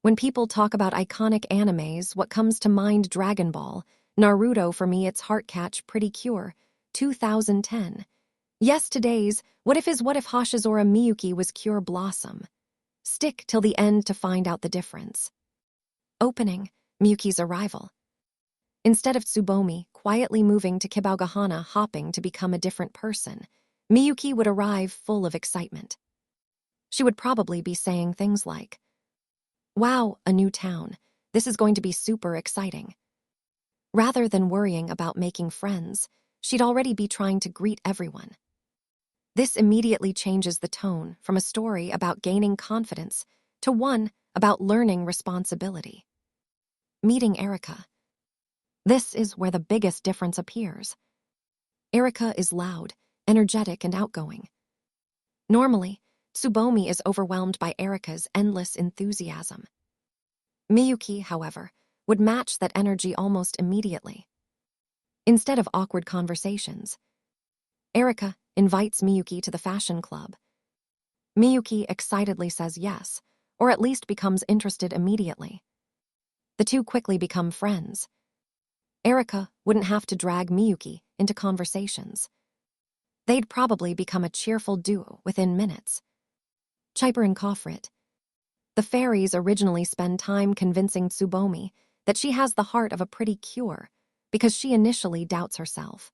When people talk about iconic animes, what comes to mind? Dragon Ball, Naruto. For me, it's heartcatch, Pretty Cure, 2010. Yes, today's what if Hoshizora Miyuki was Cure Blossom? Stick till the end to find out the difference. Opening, Miyuki's arrival. Instead of Tsubomi quietly moving to Kibaugahana hopping to become a different person, Miyuki would arrive full of excitement. She would probably be saying things like, "Wow, a new town. This is going to be super exciting." Rather than worrying about making friends, she'd already be trying to greet everyone. This immediately changes the tone from a story about gaining confidence to one about learning responsibility. Meeting Erika. This is where the biggest difference appears. Erika is loud, energetic, and outgoing. Normally, Tsubomi is overwhelmed by Erika's endless enthusiasm. Miyuki, however, would match that energy almost immediately. Instead of awkward conversations, Erika invites Miyuki to the fashion club. Miyuki excitedly says yes, or at least becomes interested immediately. The two quickly become friends. Erika wouldn't have to drag Miyuki into conversations. They'd probably become a cheerful duo within minutes. Chiper and Kofrit. The fairies originally spend time convincing Tsubomi that she has the heart of a pretty cure because she initially doubts herself.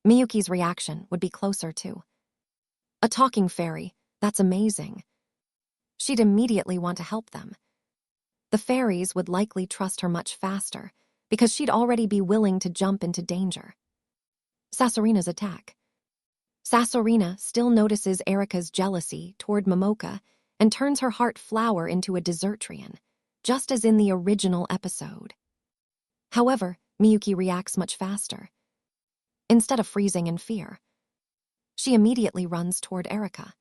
Miyuki's reaction would be closer to, "A talking fairy, that's amazing." She'd immediately want to help them. The fairies would likely trust her much faster because she'd already be willing to jump into danger. Sasorina's attack. Sasorina still notices Erika's jealousy toward Momoka and turns her heart flower into a desertrian, just as in the original episode. However, Miyuki reacts much faster. Instead of freezing in fear, she immediately runs toward Erika.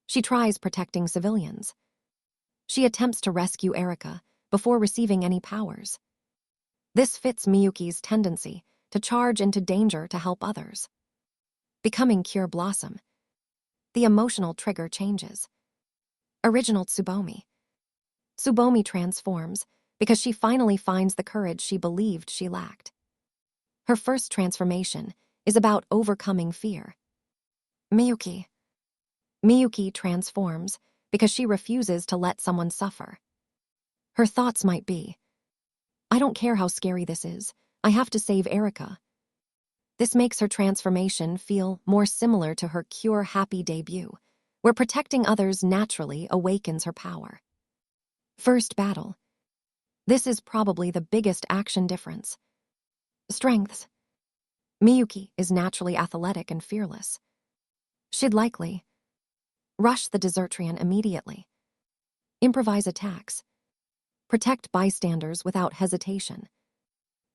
She tries protecting civilians. She attempts to rescue Erika before receiving any powers. This fits Miyuki's tendency to charge into danger to help others. Becoming Cure Blossom. The emotional trigger changes. Original Tsubomi. Tsubomi transforms because she finally finds the courage she believed she lacked. Her first transformation is about overcoming fear. Miyuki. Miyuki transforms because she refuses to let someone suffer. Her thoughts might be, "I don't care how scary this is, I have to save Erika." This makes her transformation feel more similar to her Cure Happy debut, where protecting others naturally awakens her power. First battle. This is probably the biggest action difference. Strengths. Miyuki is naturally athletic and fearless. She'd likely rush the desertrian immediately. Improvise attacks. Protect bystanders without hesitation.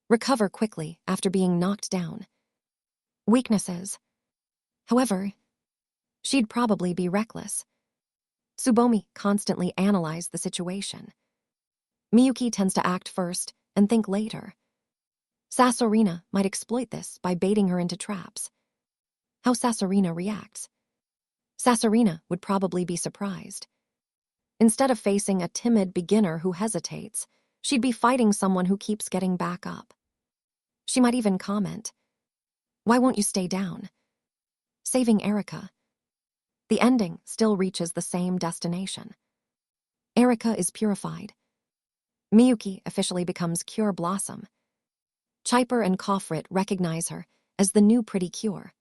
Recover quickly after being knocked down. Weaknesses. However, she'd probably be reckless. Tsubomi constantly analyzed the situation. Miyuki tends to act first and think later. Sasorina might exploit this by baiting her into traps. How Sasorina reacts. Sasorina would probably be surprised. Instead of facing a timid beginner who hesitates, she'd be fighting someone who keeps getting back up. She might even comment, "Why won't you stay down?" Saving Erika. The ending still reaches the same destination. Erika is purified. Miyuki officially becomes Cure Blossom. Chiper and Kofrit recognize her as the new Pretty Cure.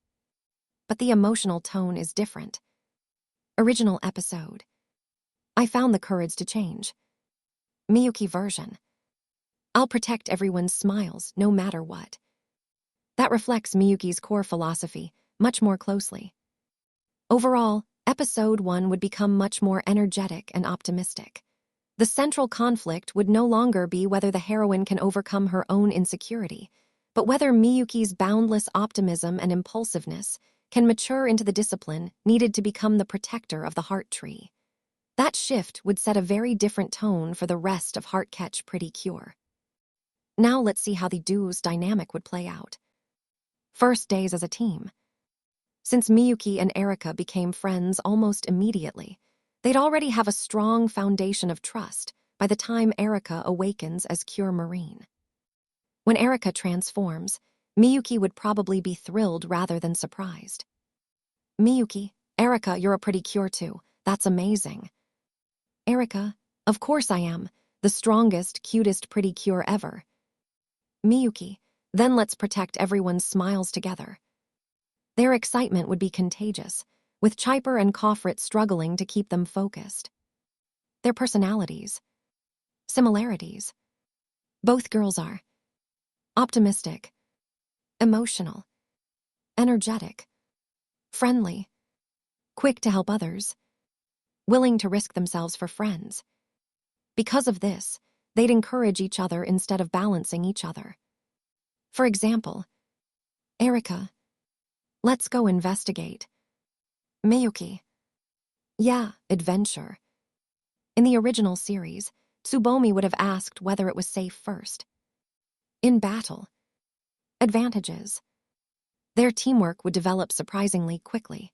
But the emotional tone is different. Original episode. I found the courage to change. Miyuki version. I'll protect everyone's smiles no matter what. That reflects Miyuki's core philosophy much more closely. Overall, episode 1 would become much more energetic and optimistic. The central conflict would no longer be whether the heroine can overcome her own insecurity, but whether Miyuki's boundless optimism and impulsiveness can mature into the discipline needed to become the protector of the heart tree. That shift would set a very different tone for the rest of Heartcatch Pretty Cure. Now let's see how the duo's dynamic would play out. First days as a team. Since Miyuki and Erika became friends almost immediately, they'd already have a strong foundation of trust, by the time Erika awakens as Cure Marine. When Erika transforms, Miyuki would probably be thrilled rather than surprised. Miyuki, Erika, you're a pretty Cure too. That's amazing. Erika, of course I am. The strongest, cutest pretty Cure ever. Miyuki, then let's protect everyone's smiles together. Their excitement would be contagious, with Chiper and Kofrit struggling to keep them focused. Their personalities. Similarities. Both girls are optimistic, emotional, energetic, friendly, quick to help others, willing to risk themselves for friends. Because of this, they'd encourage each other instead of balancing each other. For example, Erika, let's go investigate. Miyuki, yeah, adventure. In the original series, Tsubomi would have asked whether it was safe first. In battle, advantages. Their teamwork would develop surprisingly quickly.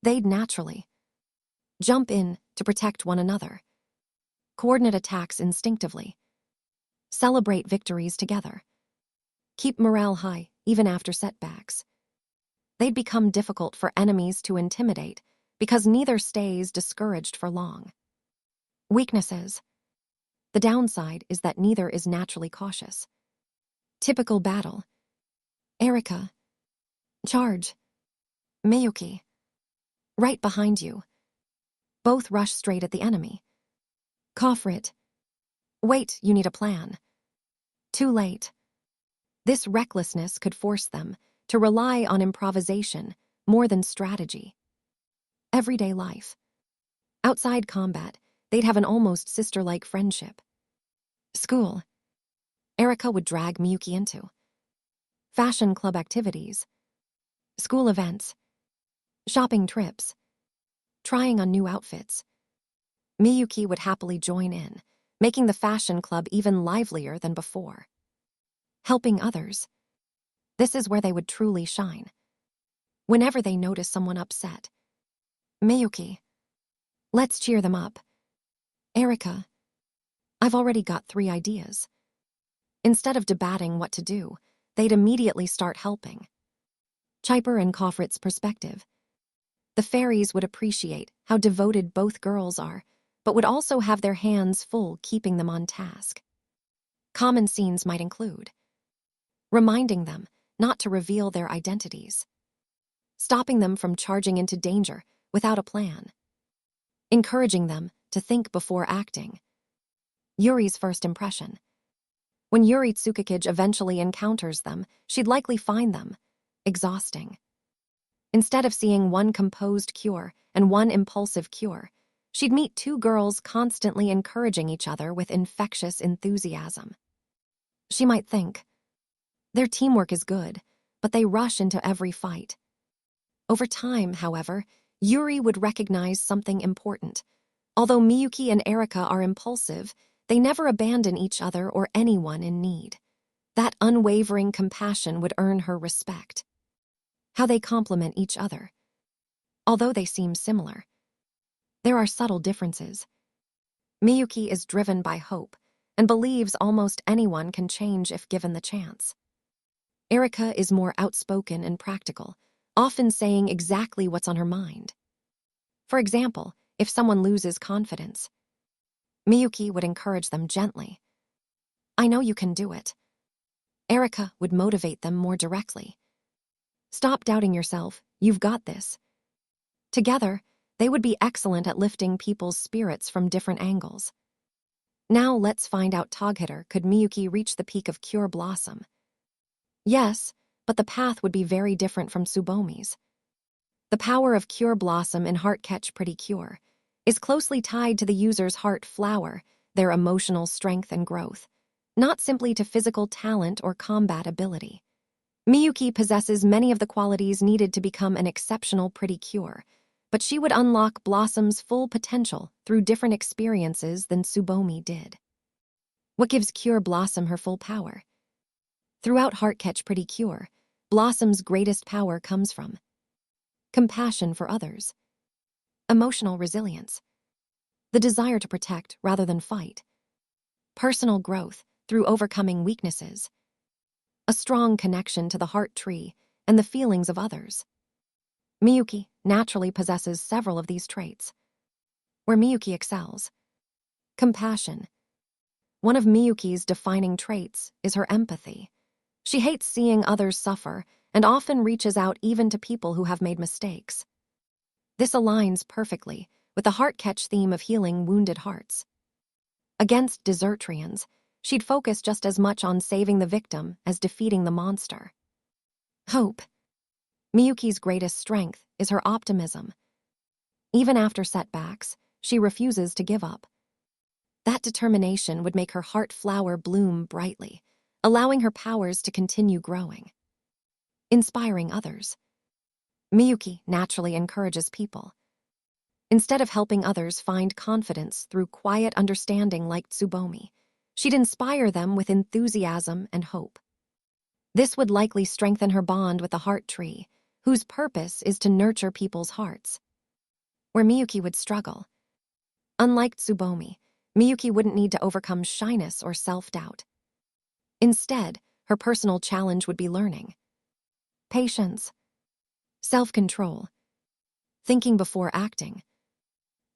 They'd naturally jump in to protect one another, coordinate attacks instinctively, celebrate victories together, keep morale high even after setbacks. They'd become difficult for enemies to intimidate because neither stays discouraged for long. Weaknesses. The downside is that neither is naturally cautious. Typical battle. Erika, charge. Miyuki, right behind you. Both rush straight at the enemy. Kofrit, wait, you need a plan. Too late. This recklessness could force them to rely on improvisation more than strategy. Everyday life. Outside combat, they'd have an almost sister-like friendship. School. Erika would drag Miyuki into fashion club activities, school events, shopping trips, trying on new outfits. Miyuki would happily join in, making the fashion club even livelier than before. Helping others. This is where they would truly shine. Whenever they notice someone upset. Miyuki, let's cheer them up. Erika, I've already got 3 ideas. Instead of debating what to do, they'd immediately start helping. Chiper and Kofrit's perspective. The fairies would appreciate how devoted both girls are, but would also have their hands full keeping them on task. Common scenes might include reminding them not to reveal their identities, stopping them from charging into danger without a plan, encouraging them to think before acting. Yuri's first impression. When Yuri Tsukakage eventually encounters them, she'd likely find them exhausting. Instead of seeing one composed Cure and one impulsive Cure, she'd meet 2 girls constantly encouraging each other with infectious enthusiasm. She might think, their teamwork is good, but they rush into every fight. Over time, however, Yuri would recognize something important. Although Miyuki and Erika are impulsive, they never abandon each other or anyone in need. That unwavering compassion would earn her respect. How they complement each other. Although they seem similar, there are subtle differences. Miyuki is driven by hope and believes almost anyone can change if given the chance. Erika is more outspoken and practical, often saying exactly what's on her mind. For example, if someone loses confidence, Miyuki would encourage them gently. I know you can do it. Erika would motivate them more directly. Stop doubting yourself, you've got this. Together, they would be excellent at lifting people's spirits from different angles. Now let's find out Toghitter, could Miyuki reach the peak of Cure Blossom? Yes, but the path would be very different from Tsubomi's. The power of Cure Blossom in Heartcatch Pretty Cure is closely tied to the user's heart flower, their emotional strength and growth, not simply to physical talent or combat ability. Miyuki possesses many of the qualities needed to become an exceptional Pretty Cure, but she would unlock Blossom's full potential through different experiences than Tsubomi did. What gives Cure Blossom her full power? Throughout Heartcatch Pretty Cure, Blossom's greatest power comes from compassion for others, emotional resilience. the desire to protect rather than fight, personal growth through overcoming weaknesses, a strong connection to the heart tree and the feelings of others. Miyuki naturally possesses several of these traits. Where Miyuki excels: compassion. One of Miyuki's defining traits is her empathy. She hates seeing others suffer and often reaches out even to people who have made mistakes. This aligns perfectly with the heartcatch theme of healing wounded hearts. Against desertrians, she'd focus just as much on saving the victim as defeating the monster. Hope. Miyuki's greatest strength is her optimism. Even after setbacks, she refuses to give up. That determination would make her heart flower bloom brightly, allowing her powers to continue growing. Inspiring others. Miyuki naturally encourages people. Instead of helping others find confidence through quiet understanding like Tsubomi, she'd inspire them with enthusiasm and hope. This would likely strengthen her bond with the heart tree, whose purpose is to nurture people's hearts. Where Miyuki would struggle. Unlike Tsubomi, Miyuki wouldn't need to overcome shyness or self-doubt. Instead, her personal challenge would be learning. Patience. Self-control. Thinking before acting.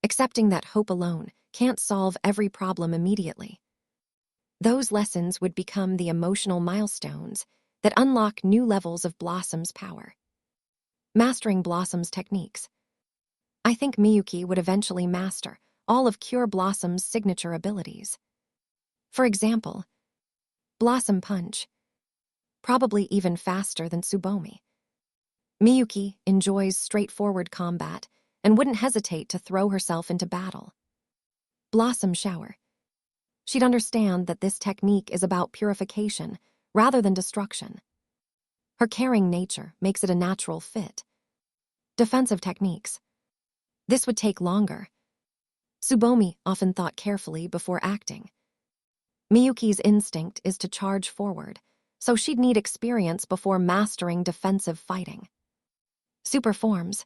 Accepting that hope alone can't solve every problem immediately. Those lessons would become the emotional milestones that unlock new levels of Blossom's power. Mastering Blossom's techniques. I think Miyuki would eventually master all of Cure Blossom's signature abilities. For example, Blossom Punch. Probably even faster than Tsubomi. Miyuki enjoys straightforward combat and wouldn't hesitate to throw herself into battle. Blossom Shower. She'd understand that this technique is about purification rather than destruction. Her caring nature makes it a natural fit. Defensive techniques. This would take longer. Tsubomi often thought carefully before acting. Miyuki's instinct is to charge forward, so she'd need experience before mastering defensive fighting. Super forms.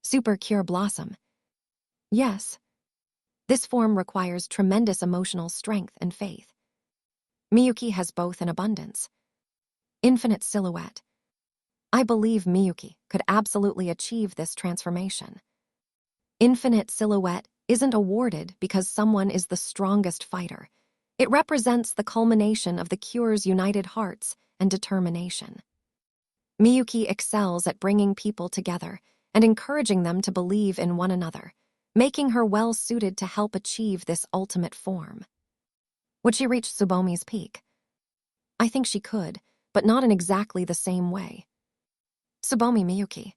Super Cure Blossom. Yes. This form requires tremendous emotional strength and faith. Miyuki has both in abundance. Infinite Silhouette. I believe Miyuki could absolutely achieve this transformation. Infinite Silhouette isn't awarded because someone is the strongest fighter. It represents the culmination of the Cure's united hearts and determination. Miyuki excels at bringing people together and encouraging them to believe in one another, making her well-suited to help achieve this ultimate form. Would she reach Tsubomi's peak? I think she could, but not in exactly the same way. Tsubomi Miyuki.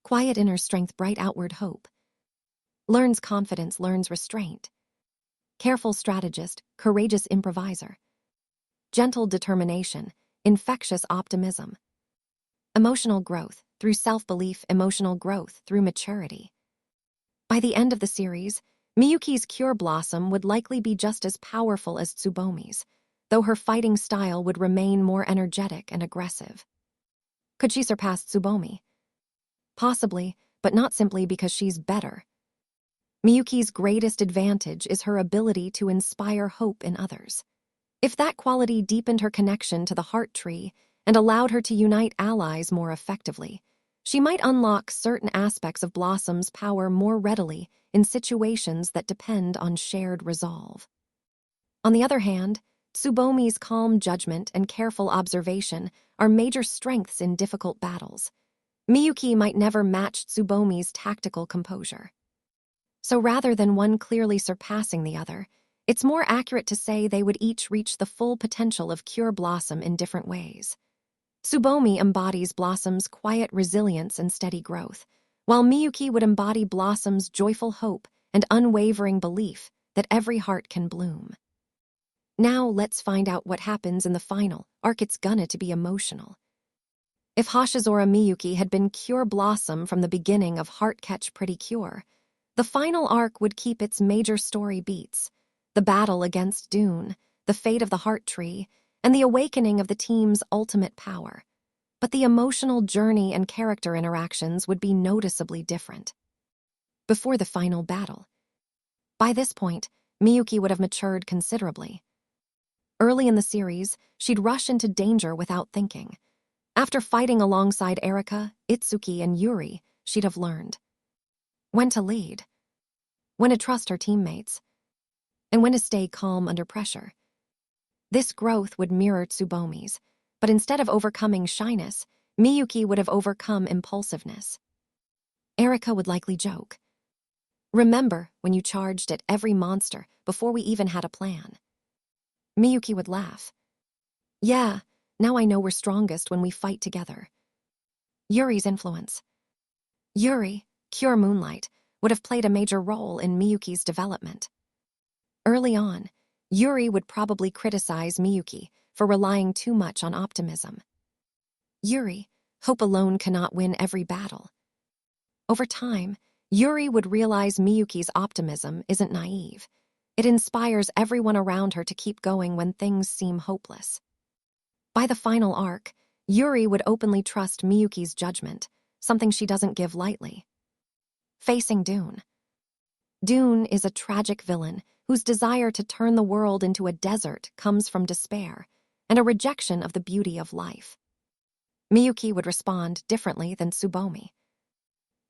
Quiet inner strength, bright outward hope. Learns confidence, learns restraint. Careful strategist, courageous improviser. Gentle determination, infectious optimism. Emotional growth through self-belief, emotional growth through maturity. By the end of the series, Miyuki's Cure Blossom would likely be just as powerful as Tsubomi's, though her fighting style would remain more energetic and aggressive. Could she surpass Tsubomi? Possibly, but not simply because she's better. Miyuki's greatest advantage is her ability to inspire hope in others. If that quality deepened her connection to the heart tree and allowed her to unite allies more effectively, she might unlock certain aspects of Blossom's power more readily in situations that depend on shared resolve. On the other hand, Tsubomi's calm judgment and careful observation are major strengths in difficult battles. Miyuki might never match Tsubomi's tactical composure. So rather than one clearly surpassing the other, it's more accurate to say they would each reach the full potential of Cure Blossom in different ways. Tsubomi embodies Blossom's quiet resilience and steady growth, while Miyuki would embody Blossom's joyful hope and unwavering belief that every heart can bloom. Now let's find out what happens in the final arc. It's gonna to be emotional. If Hoshizora Miyuki had been Cure Blossom from the beginning of Heartcatch Pretty Cure, the final arc would keep its major story beats: the battle against Dune, the fate of the heart tree, and the awakening of the team's ultimate power. But the emotional journey and character interactions would be noticeably different. Before the final battle, By this point, Miyuki would have matured considerably. Early in the series, she'd rush into danger without thinking. After fighting alongside Erika, Itsuki, and Yuri, she'd have learned when to lead, when to trust her teammates, and when to stay calm under pressure. This growth would mirror Tsubomi's, but instead of overcoming shyness, Miyuki would have overcome impulsiveness. Erika would likely joke, "Remember when you charged at every monster before we even had a plan?" Miyuki would laugh, "Yeah, now I know we're strongest when we fight together." Yuri's influence. Yuri, Cure Moonlight, would have played a major role in Miyuki's development. Early on, Yuri would probably criticize Miyuki for relying too much on optimism. "Yuri, hope alone cannot win every battle." Over time, Yuri would realize Miyuki's optimism isn't naive. It inspires everyone around her to keep going when things seem hopeless. By the final arc, Yuri would openly trust Miyuki's judgment, something she doesn't give lightly. Facing Dune. Dune is a tragic villain whose desire to turn the world into a desert comes from despair and a rejection of the beauty of life. Miyuki would respond differently than Tsubomi.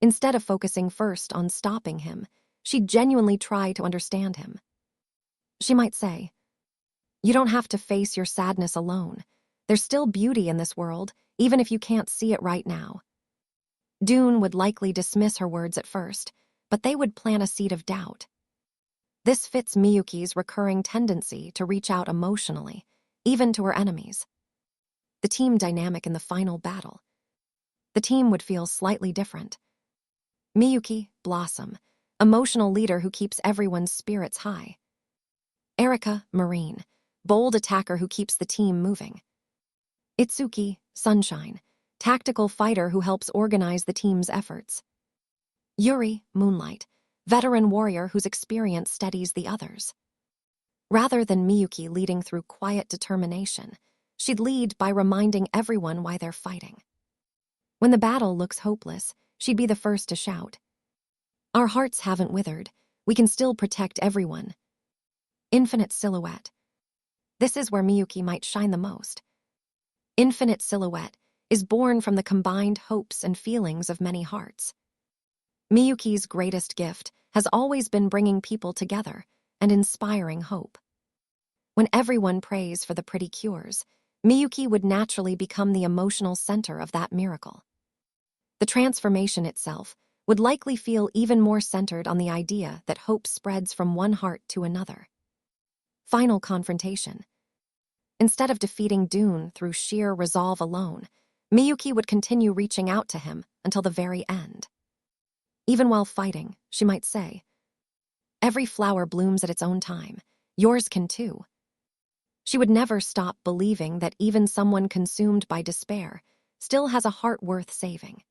Instead of focusing first on stopping him, she'd genuinely try to understand him. She might say, "You don't have to face your sadness alone. There's still beauty in this world, even if you can't see it right now." Dune would likely dismiss her words at first, but they would plant a seed of doubt. This fits Miyuki's recurring tendency to reach out emotionally, even to her enemies. The team dynamic in the final battle. The team would feel slightly different. Miyuki, Blossom, emotional leader who keeps everyone's spirits high. Erika, Marine, bold attacker who keeps the team moving. Itsuki, Sunshine, tactical fighter who helps organize the team's efforts. Yuri, Moonlight, veteran warrior whose experience steadies the others. Rather than Miyuki leading through quiet determination, she'd lead by reminding everyone why they're fighting. When the battle looks hopeless, she'd be the first to shout, "Our hearts haven't withered. We can still protect everyone." Infinite Silhouette. This is where Miyuki might shine the most. Infinite Silhouette is born from the combined hopes and feelings of many hearts. Miyuki's greatest gift has always been bringing people together and inspiring hope. When everyone prays for the pretty cures, Miyuki would naturally become the emotional center of that miracle. The transformation itself would likely feel even more centered on the idea that hope spreads from one heart to another. Final confrontation. Instead of defeating Dune through sheer resolve alone, Miyuki would continue reaching out to him until the very end. Even while fighting, she might say, "Every flower blooms at its own time. Yours can too." She would never stop believing that even someone consumed by despair still has a heart worth saving.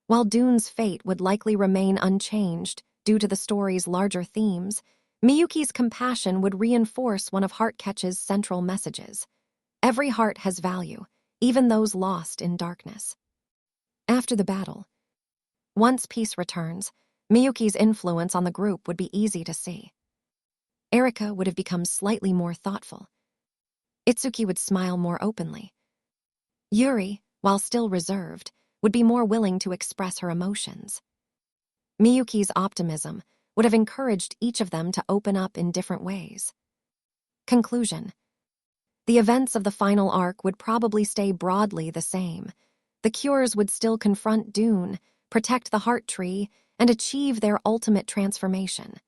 While Dune's fate would likely remain unchanged due to the story's larger themes, Miyuki's compassion would reinforce one of heartcatch's central messages. Every heart has value, even those lost in darkness. After the battle, once peace returns, Miyuki's influence on the group would be easy to see. Erika would have become slightly more thoughtful. Itsuki would smile more openly. Yuri, while still reserved, would be more willing to express her emotions. Miyuki's optimism would have encouraged each of them to open up in different ways. Conclusion. The events of the final arc would probably stay broadly the same. The cures would still confront Dune, protect the heart tree, and achieve their ultimate transformation.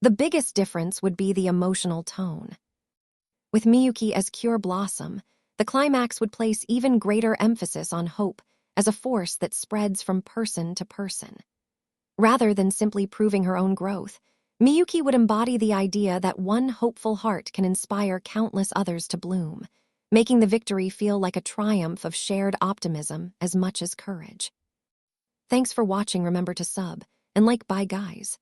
The biggest difference would be the emotional tone. With Miyuki as Cure Blossom, the climax would place even greater emphasis on hope as a force that spreads from person to person. Rather than simply proving her own growth, Miyuki would embody the idea that one hopeful heart can inspire countless others to bloom, making the victory feel like a triumph of shared optimism as much as courage. Thanks for watching. Remember to sub and like. Bye guys.